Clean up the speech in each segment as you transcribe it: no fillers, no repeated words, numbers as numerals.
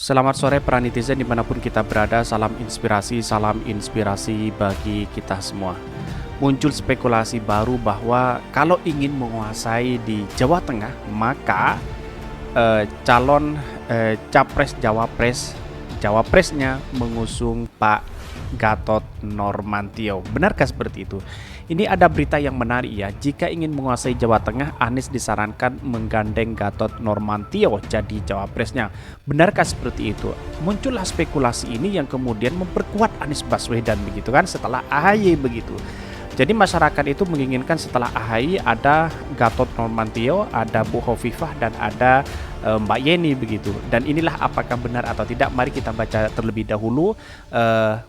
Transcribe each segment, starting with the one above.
Selamat sore para netizen dimanapun kita berada, salam inspirasi bagi kita semua. Muncul spekulasi baru bahwa kalau ingin menguasai di Jawa Tengah, maka calon Jawapresnya mengusung Pak Gatot Nurmantio. Benarkah seperti itu? Ini ada berita yang menarik ya. Jika ingin menguasai Jawa Tengah, Anies disarankan menggandeng Gatot Nurmantio jadi cawapresnya. Benarkah seperti itu? Muncullah spekulasi ini yang kemudian memperkuat Anies Baswedan begitu kan setelah AHY begitu. Jadi masyarakat itu menginginkan setelah AHY ada Gatot Nurmantio, ada Bu Hovifah dan ada Mbak Yeni begitu. Dan inilah apakah benar atau tidak? Mari kita baca terlebih dahulu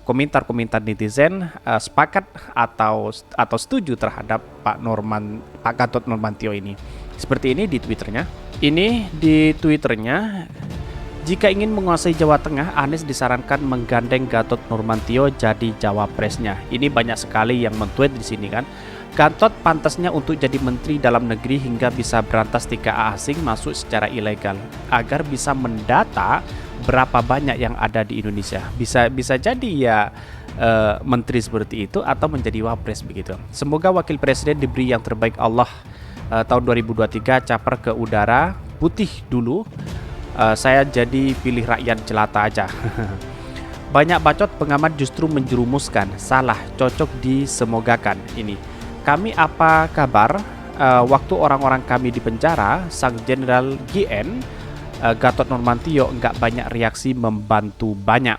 komentar-komentar netizen sepakat atau setuju terhadap Pak Gatot Nurmantio ini. Seperti ini di Twitternya. Ini di Twitternya. Jika ingin menguasai Jawa Tengah, Anies disarankan menggandeng Gatot Nurmantio jadi cawapresnya. Ini banyak sekali yang men-tweet di sini kan. Gatot pantasnya untuk jadi menteri dalam negeri hingga bisa berantas TKA asing masuk secara ilegal agar bisa mendata berapa banyak yang ada di Indonesia. Bisa jadi ya menteri seperti itu atau menjadi wapres begitu. Semoga wakil presiden diberi yang terbaik Allah tahun 2023 caper ke udara putih dulu. Saya jadi pilih rakyat jelata aja. Banyak bacot pengamat justru menjerumuskan. Salah, cocok disemogakan. Ini kami apa kabar? Waktu orang-orang kami di penjara, sang Jenderal GN Gatot Nurmantio nggak banyak reaksi membantu banyak.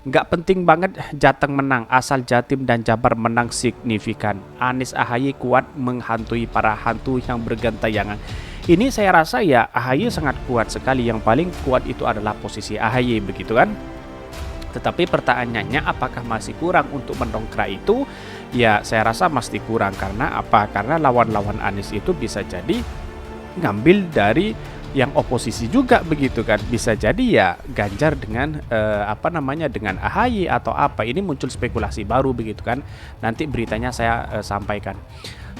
Nggak penting banget Jateng menang, asal Jatim dan Jabar menang signifikan. Anies AHY kuat menghantui para hantu yang bergentayangan. Ini saya rasa ya AHY sangat kuat sekali. Yang paling kuat itu adalah posisi AHY begitu kan. Tetapi pertanyaannya apakah masih kurang untuk mendongkrak itu? Ya saya rasa masih kurang. Karena apa? Karena lawan-lawan Anies itu bisa jadi ngambil dari yang oposisi juga begitu kan. Bisa jadi ya Ganjar dengan dengan AHY atau apa. Ini muncul spekulasi baru begitu kan. Nanti beritanya saya sampaikan.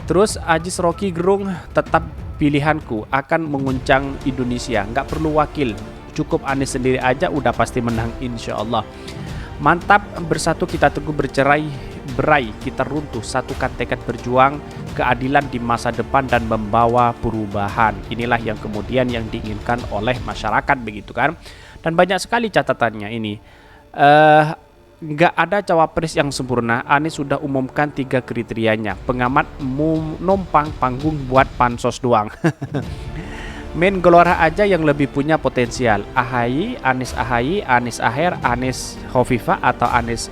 Terus Ajis Rocky Gerung tetap pilihanku akan menguncang Indonesia. Nggak perlu wakil. Cukup Anies sendiri aja udah pasti menang insya Allah. Mantap, bersatu kita teguh, berai kita runtuh, satukan tekad berjuang keadilan di masa depan dan membawa perubahan. Inilah yang kemudian yang diinginkan oleh masyarakat begitu kan. Dan banyak sekali catatannya ini. Nggak ada cawapres yang sempurna. Anies sudah umumkan 3 kriterianya. Pengamat numpang panggung buat pansos doang. Main Gelora aja yang lebih punya potensial. AHY, Anies Aher, Anies Hovifah atau Anies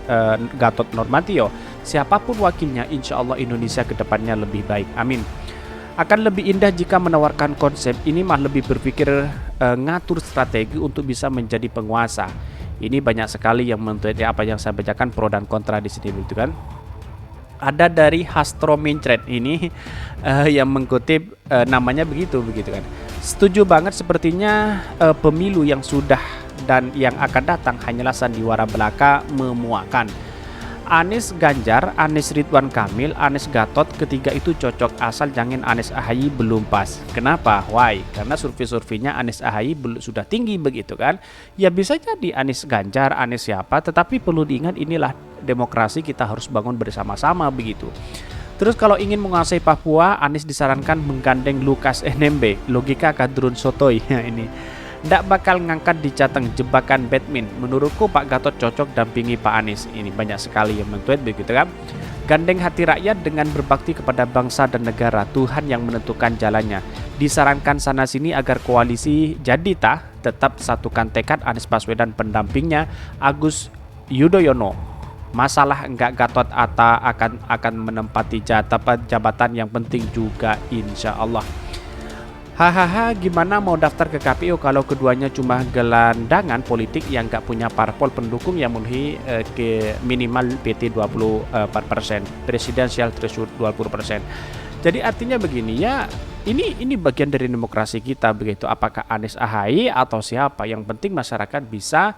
Gatot Nurmantio. Siapapun wakilnya, insya Allah Indonesia kedepannya lebih baik. Amin. Akan lebih indah jika menawarkan konsep. Ini mah lebih berpikir ngatur strategi untuk bisa menjadi penguasa. Ini banyak sekali yang men-tweet apa yang saya bacakan pro dan kontra di sini begitu kan. Ada dari Hastro Mincret ini yang mengutip namanya begitu kan. Setuju banget sepertinya pemilu yang sudah dan yang akan datang hanyalah sandiwara belaka memuakan. Anies Ganjar, Anies Ridwan Kamil, Anies Gatot, ketiga itu cocok asal jangan Anies AHY belum pas. Kenapa? Why? Karena survei-surveinya Anies AHY sudah tinggi begitu kan. Ya bisa jadi Anies Ganjar, Anies siapa, tetapi perlu diingat inilah demokrasi kita harus bangun bersama-sama begitu. Terus kalau ingin menguasai Papua, Anies disarankan menggandeng Lukas NMB. Logika kadrun sotoy ini. Nggak bakal ngangkat di Jateng, jebakan Batman. Menurutku Pak Gatot cocok dampingi Pak Anies. Ini banyak sekali yang men-tweet begitu kan. Gandeng hati rakyat dengan berbakti kepada bangsa dan negara. Tuhan yang menentukan jalannya. Disarankan sana sini agar koalisi jadi tetap satukan tekad Anies Baswedan pendampingnya Agus Yudhoyono. Masalah enggak Gatot akan menempati jabatan yang penting juga insya Allah. Hahaha, gimana mau daftar ke KPU kalau keduanya cuma gelandangan politik yang gak punya parpol pendukung yang memenuhi ke minimal PT 24%, presidensial threshold 20%. Jadi artinya begini ya, ini bagian dari demokrasi kita begitu. Apakah Anies AHY atau siapa? Yang penting masyarakat bisa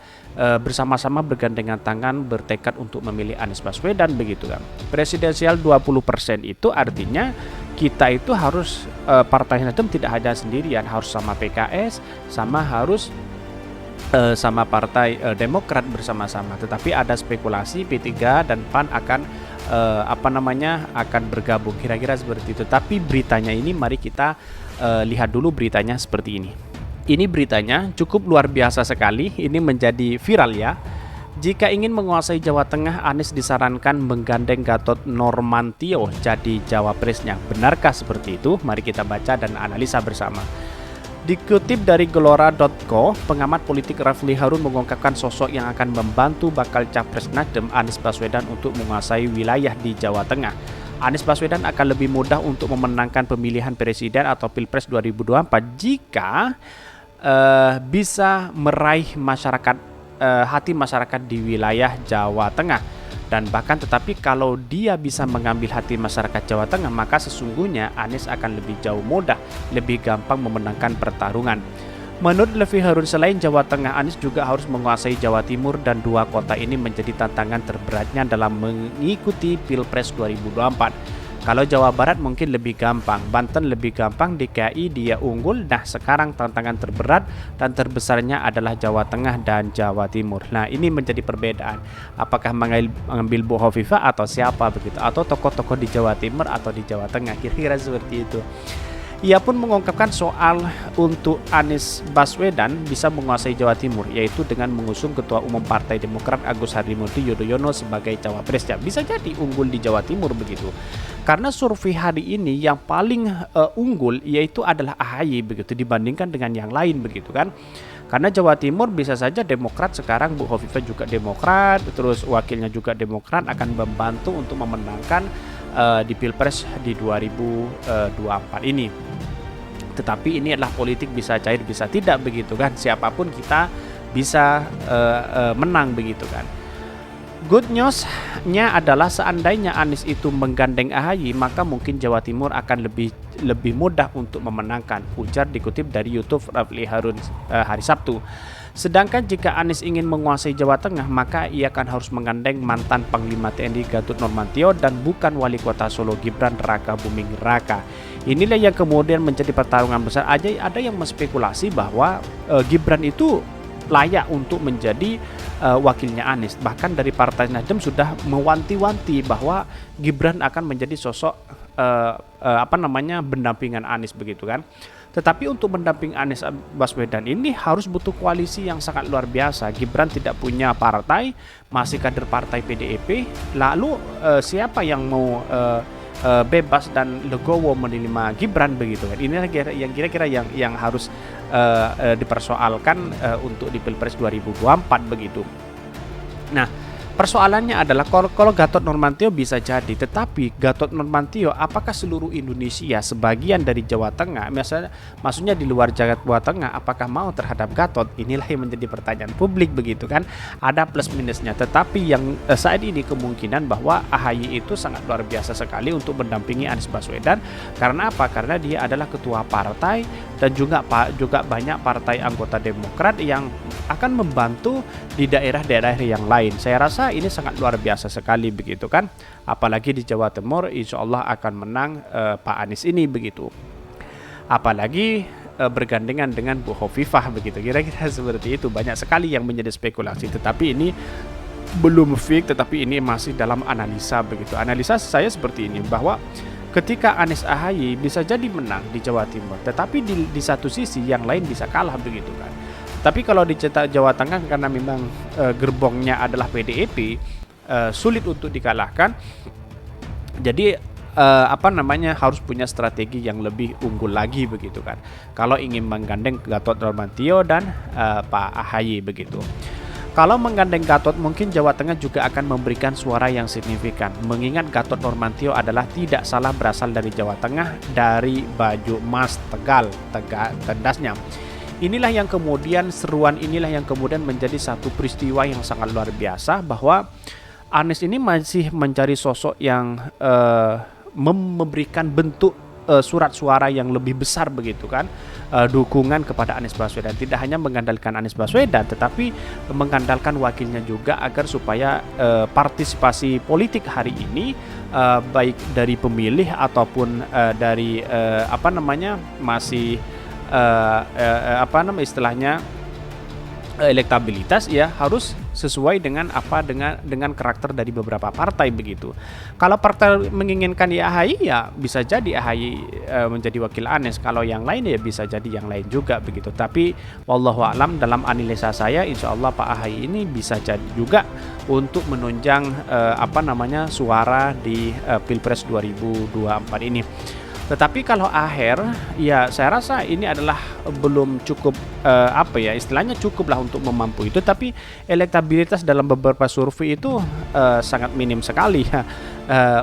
bersama-sama bergandengan tangan bertekad untuk memilih Anies Baswedan begitu kan. Presidensial 20% itu artinya kita itu harus Partai Nasdem tidak hanya sendirian, harus sama PKS, sama harus sama partai Demokrat bersama-sama. Tetapi ada spekulasi P3 dan PAN akan akan bergabung, kira-kira seperti itu. Tapi beritanya ini mari kita lihat dulu beritanya seperti ini. Ini beritanya cukup luar biasa sekali, ini menjadi viral ya. Jika ingin menguasai Jawa Tengah, Anies disarankan menggandeng Gatot Nurmantio jadi cawapresnya. Benarkah seperti itu? Mari kita baca dan analisa bersama. Dikutip dari Gelora.co, pengamat politik Rafli Harun mengungkapkan sosok yang akan membantu bakal capres Nasdem Anies Baswedan untuk menguasai wilayah di Jawa Tengah. Anies Baswedan akan lebih mudah untuk memenangkan pemilihan presiden atau Pilpres 2024 jika bisa meraih hati masyarakat di wilayah Jawa Tengah. Dan bahkan tetapi kalau dia bisa mengambil hati masyarakat Jawa Tengah, maka sesungguhnya Anies akan lebih jauh mudah, lebih gampang memenangkan pertarungan. Menurut Rafli Harun, selain Jawa Tengah, Anies juga harus menguasai Jawa Timur, dan dua kota ini menjadi tantangan terberatnya dalam mengikuti Pilpres 2024. Kalau Jawa Barat mungkin lebih gampang, Banten lebih gampang, DKI dia unggul. Nah, sekarang tantangan terberat dan terbesarnya adalah Jawa Tengah dan Jawa Timur. Nah, ini menjadi perbedaan. Apakah mengambil Bu Hovifah atau siapa begitu, atau tokoh-tokoh di Jawa Timur atau di Jawa Tengah, kira-kira seperti itu. Ia pun mengungkapkan soal untuk Anies Baswedan bisa menguasai Jawa Timur, yaitu dengan mengusung Ketua Umum Partai Demokrat Agus Harimurti Yudhoyono sebagai cawapresnya. Bisa jadi unggul di Jawa Timur begitu. Karena survei hari ini yang paling unggul yaitu adalah AHY begitu dibandingkan dengan yang lain begitu kan. Karena Jawa Timur bisa saja Demokrat sekarang, Bu Hovifah juga Demokrat, terus wakilnya juga Demokrat akan membantu untuk memenangkan di Pilpres di 2024 ini. Tetapi ini adalah politik, bisa cair bisa tidak begitu kan. Siapapun kita bisa menang begitu kan. Good news-nya adalah seandainya Anies itu menggandeng AHY, maka mungkin Jawa Timur akan lebih mudah untuk memenangkan, ujar dikutip dari YouTube Rafli Harun hari Sabtu. Sedangkan jika Anies ingin menguasai Jawa Tengah, maka ia akan harus menggandeng mantan Panglima TNI Gatot Nurmantio dan bukan Wali Kota Solo Gibran Raka Buming Raka. Inilah yang kemudian menjadi pertarungan besar. Ada yang menspekulasi bahwa Gibran itu layak untuk menjadi wakilnya Anies. Bahkan dari Partai Nasdem sudah mewanti-wanti bahwa Gibran akan menjadi sosok pendampingan Anies begitu kan. Tetapi untuk mendamping Anies Baswedan ini harus butuh koalisi yang sangat luar biasa. Gibran tidak punya partai, masih kader partai PDIP. Lalu siapa yang mau bebas dan legowo menerima Gibran begitu kan? Ini yang kira-kira yang harus dipersoalkan untuk di Pilpres 2024 begitu. Nah, persoalannya adalah kalau Gatot Nurmantio bisa jadi, tetapi Gatot Nurmantio apakah seluruh Indonesia, sebagian dari Jawa Tengah, maksudnya di luar Jawa Tengah, apakah mau terhadap Gatot? Inilah yang menjadi pertanyaan publik begitu kan. Ada plus minusnya, tetapi yang saat ini kemungkinan bahwa AHY itu sangat luar biasa sekali untuk mendampingi Anies Baswedan. Karena apa? Karena dia adalah ketua partai dan juga banyak partai anggota Demokrat yang akan membantu di daerah-daerah yang lain. Saya rasa ini sangat luar biasa sekali begitu kan. Apalagi di Jawa Timur insya Allah akan menang Pak Anies ini begitu. Apalagi bergandengan dengan Bu Hovifah begitu. Kira-kira seperti itu. Banyak sekali yang menjadi spekulasi, tetapi ini belum fix, tetapi ini masih dalam analisa begitu. Analisa saya seperti ini, bahwa ketika Anies AHY bisa jadi menang di Jawa Timur, tetapi di satu sisi yang lain bisa kalah begitu kan. Tapi kalau di Jawa Tengah karena memang gerbongnya adalah PDIP, sulit untuk dikalahkan. Jadi harus punya strategi yang lebih unggul lagi begitu kan. Kalau ingin menggandeng Gatot Nurmantio dan Pak AHY begitu. Kalau menggandeng Gatot, mungkin Jawa Tengah juga akan memberikan suara yang signifikan. Mengingat Gatot Nurmantio adalah tidak salah berasal dari Jawa Tengah, dari Baju Mas Tegal, tendasnya. Inilah yang kemudian menjadi satu peristiwa yang sangat luar biasa, bahwa Anies ini masih mencari sosok yang memberikan bentuk surat suara yang lebih besar begitu kan, dukungan kepada Anies Baswedan. Tidak hanya mengandalkan Anies Baswedan, tetapi mengandalkan wakilnya juga, agar supaya partisipasi politik hari ini baik dari pemilih ataupun dari istilahnya elektabilitas ya harus sesuai dengan dengan karakter dari beberapa partai begitu. Kalau partai menginginkan ya AHY ya bisa jadi AHY menjadi wakil Anies. Kalau yang lain ya bisa jadi yang lain juga begitu. Tapi wallahu alam dalam analisa saya insya Allah Pak AHY ini bisa jadi juga untuk menunjang suara di Pilpres 2024 ini. Tetapi kalau akhir, ya saya rasa ini adalah belum cukup istilahnya cukup lah untuk memampu itu. Tapi elektabilitas dalam beberapa survei itu sangat minim sekali ya,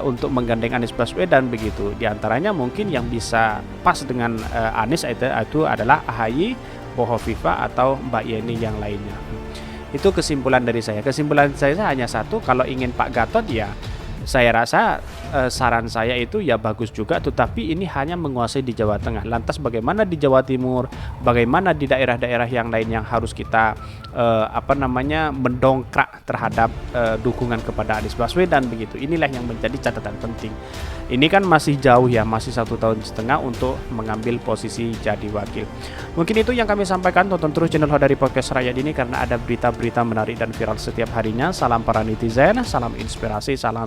untuk menggandeng Anies Baswedan begitu. Di antaranya mungkin yang bisa pas dengan Anies itu adalah AHY, Bohofifa atau Mbak Yeni yang lainnya. Itu kesimpulan dari saya. Kesimpulan saya hanya satu, kalau ingin Pak Gatot ya saya rasa saran saya itu ya bagus juga, tetapi ini hanya menguasai di Jawa Tengah. Lantas bagaimana di Jawa Timur, bagaimana di daerah-daerah yang lain yang harus kita mendongkrak terhadap dukungan kepada Anies Baswedan begitu. Inilah yang menjadi catatan penting. Ini kan masih jauh ya, masih 1,5 tahun untuk mengambil posisi jadi wakil. Mungkin itu yang kami sampaikan. Tonton terus channel Hodari Podcast Rakyat ini karena ada berita-berita menarik dan viral setiap harinya. Salam para netizen, salam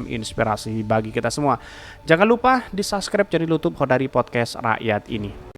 inspirasi bagi kita semua. Jangan lupa di subscribe channel YouTube Hodari Podcast Rakyat ini.